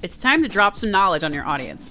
It's time to drop some knowledge on your audience,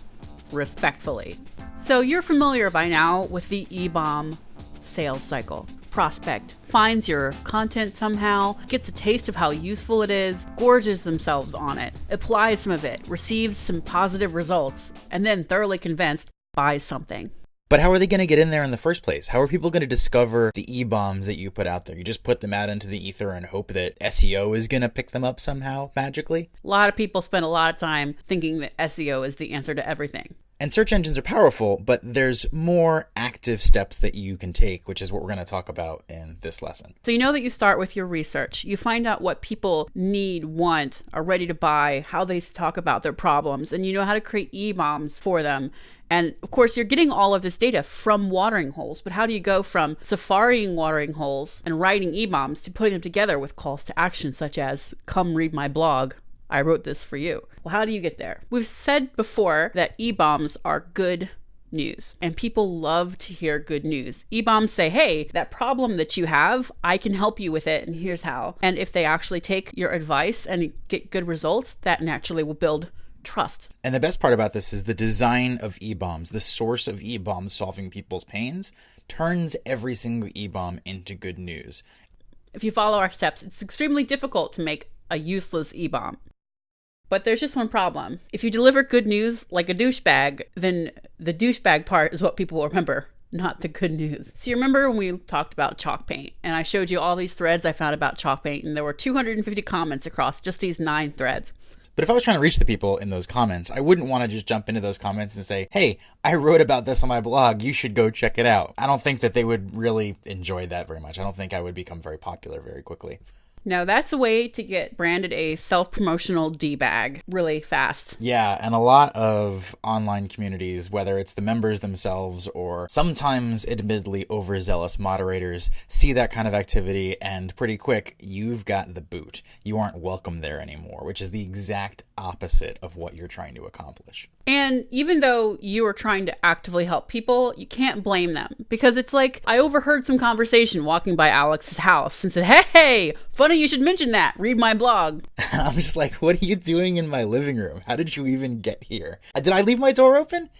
respectfully. So you're familiar by now with the e-bomb sales cycle. Prospect finds your content somehow, gets a taste of how useful it is, gorges themselves on it, applies some of it, receives some positive results, and then thoroughly convinced, buys something. But how are they going to get in there in the first place? How are people going to discover the e-bombs that you put out there? You just put them out into the ether and hope that SEO is going to pick them up somehow magically? A lot of people spend a lot of time thinking that SEO is the answer to everything. And search engines are powerful, but there's more active steps that you can take, which is what we're going to talk about in this lesson. So you know that you start with your research. You find out what people need, want, are ready to buy, how they talk about their problems, and you know how to create e-bombs for them. And of course, you're getting all of this data from watering holes, but how do you go from safaring watering holes and writing e-bombs to putting them together with calls to action such as, come read my blog, I wrote this for you? Well, how do you get there? We've said before that e-bombs are good news, and people love to hear good news. E-bombs say, hey, that problem that you have, I can help you with it, and here's how. And if they actually take your advice and get good results, that naturally will build trust. And the best part about this is the design of e-bombs, the source of e-bombs solving people's pains, turns every single e-bomb into good news. If you follow our steps, it's extremely difficult to make a useless e-bomb. But there's just one problem. If you deliver good news like a douchebag, then the douchebag part is what people will remember, not the good news. So you remember when we talked about chalk paint, and I showed you all these threads I found about chalk paint, and there were 250 comments across just these 9 threads. But if I was trying to reach the people in those comments, I wouldn't want to just jump into those comments and say, hey, I wrote about this on my blog, you should go check it out. I don't think that they would really enjoy that very much. I don't think I would become very popular very quickly. Now, that's a way to get branded a self-promotional D-bag really fast. Yeah, and a lot of online communities, whether it's the members themselves or sometimes admittedly overzealous moderators, see that kind of activity and pretty quick, you've got the boot. You aren't welcome there anymore, which is the exact opposite of what you're trying to accomplish. And even though you are trying to actively help people, you can't blame them, because it's like I overheard some conversation walking by Alex's house and said, hey, funny you should mention that. Read my blog. I'm just like, what are you doing in my living room? How did you even get here? Did I leave my door open?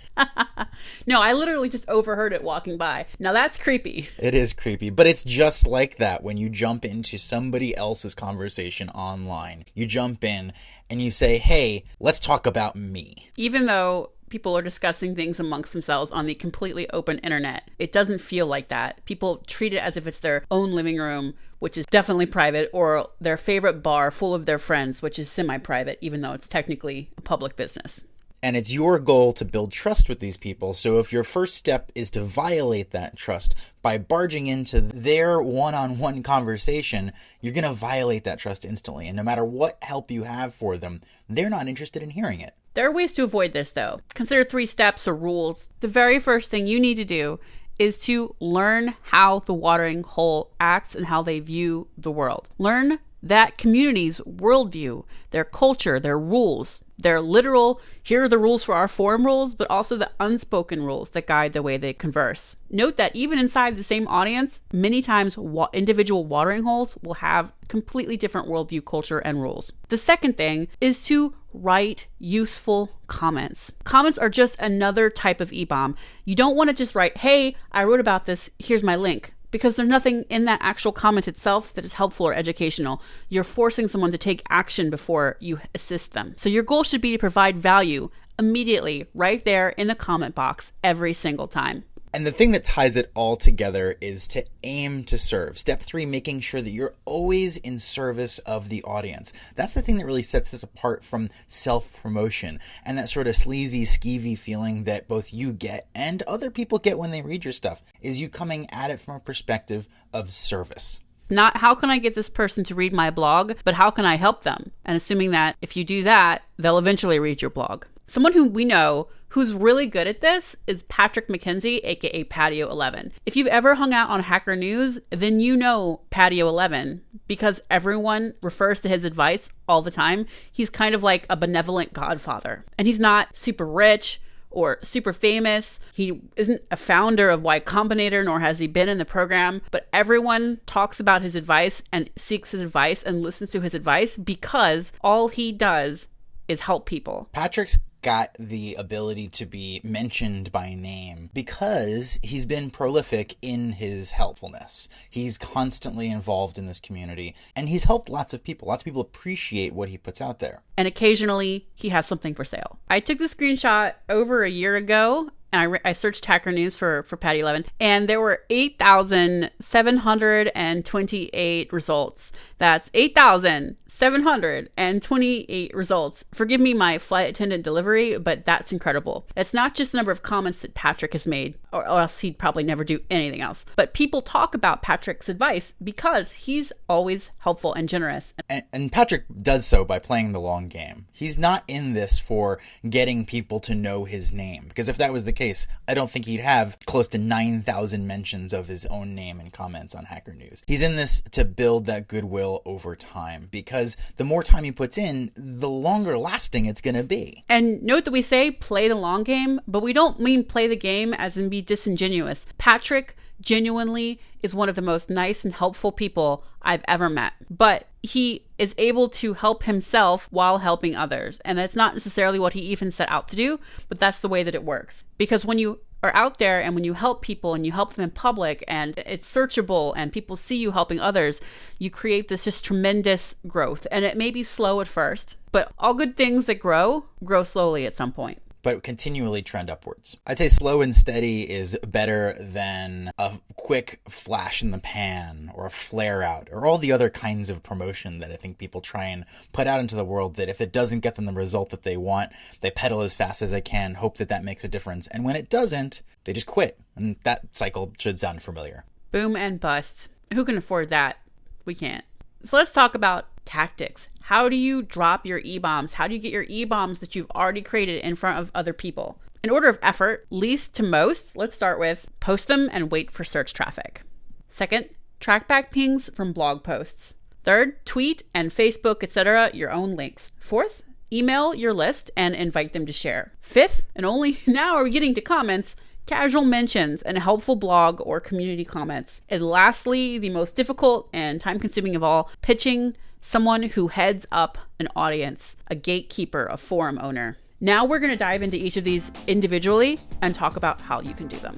No, I literally just overheard it walking by. Now that's creepy. It is creepy, but it's just like that when you jump into somebody else's conversation online. You jump in and you say, hey, let's talk about me. Even though people are discussing things amongst themselves on the completely open internet, it doesn't feel like that. People treat it as if it's their own living room, which is definitely private, or their favorite bar full of their friends, which is semi-private, even though it's technically a public business. And it's your goal to build trust with these people. So if your first step is to violate that trust by barging into their one-on-one conversation, you're going to violate that trust instantly. And no matter what help you have for them, they're not interested in hearing it. There are ways to avoid this, though. Consider 3 steps or rules. The very first thing you need to do is to learn how the watering hole acts and how they view the world. Learn that community's worldview, their culture, their rules. They're literal, here are the rules for our forum rules, but also the unspoken rules that guide the way they converse. Note that even inside the same audience, many times individual watering holes will have completely different worldview, culture, and rules. The second thing is to write useful comments. Comments are just another type of e-bomb. You don't want to just write, hey, I wrote about this, here's my link. Because there's nothing in that actual comment itself that is helpful or educational. You're forcing someone to take action before you assist them. So your goal should be to provide value immediately, right there in the comment box every single time. And the thing that ties it all together is to aim to serve. Step 3, making sure that you're always in service of the audience. That's the thing that really sets this apart from self-promotion and that sort of sleazy, skeevy feeling that both you get and other people get when they read your stuff, is you coming at it from a perspective of service. Not how can I get this person to read my blog, but how can I help them? And assuming that if you do that, they'll eventually read your blog. Someone who we know who's really good at this is Patrick McKenzie, aka Patio 11. If you've ever hung out on Hacker News, then you know Patio 11 because everyone refers to his advice all the time. He's kind of like a benevolent godfather. And he's not super rich or super famous. He isn't a founder of Y Combinator, nor has he been in the program, but everyone talks about his advice and seeks his advice and listens to his advice because all he does is help people. Patrick's got the ability to be mentioned by name because he's been prolific in his helpfulness. He's constantly involved in this community, and he's helped lots of people. Lots of people appreciate what he puts out there. And occasionally he has something for sale. I took the screenshot over a year ago, and I searched Hacker News for Patty 11, and there were 8,728 results. That's 8,728 results. Forgive me my flight attendant delivery, but that's incredible. It's not just the number of comments that Patrick has made, or else he'd probably never do anything else. But people talk about Patrick's advice because he's always helpful and generous. And Patrick does so by playing the long game. He's not in this for getting people to know his name, because if that was the case, I don't think he'd have close to 9,000 mentions of his own name and comments on Hacker News. He's in this to build that goodwill over time, because the more time he puts in, the longer lasting it's going to be. And note that we say play the long game, but we don't mean play the game as in be disingenuous. Patrick genuinely is one of the most nice and helpful people I've ever met. But he is able to help himself while helping others. And that's not necessarily what he even set out to do, but that's the way that it works. Because when you are out there and when you help people and you help them in public and it's searchable and people see you helping others, you create this just tremendous growth. And it may be slow at first, but all good things that grow slowly at some point. But continually trend upwards. I'd say slow and steady is better than a quick flash in the pan or a flare out or all the other kinds of promotion that I think people try and put out into the world, that if it doesn't get them the result that they want, they pedal as fast as they can, hope that that makes a difference. And when it doesn't, they just quit. And that cycle should sound familiar. Boom and bust. Who can afford that? We can't. So let's talk about tactics. How do you drop your e-bombs? How do you get your e-bombs that you've already created in front of other people? In order of effort, least to most, let's start with post them and wait for search traffic. Second, track back pings from blog posts. Third, tweet and Facebook, etc. your own links. Fourth, email your list and invite them to share. Fifth, and only now are we getting to comments, casual mentions and helpful blog or community comments. And lastly, the most difficult and time-consuming of all, pitching someone who heads up an audience, a gatekeeper, a forum owner. Now we're going to dive into each of these individually and talk about how you can do them.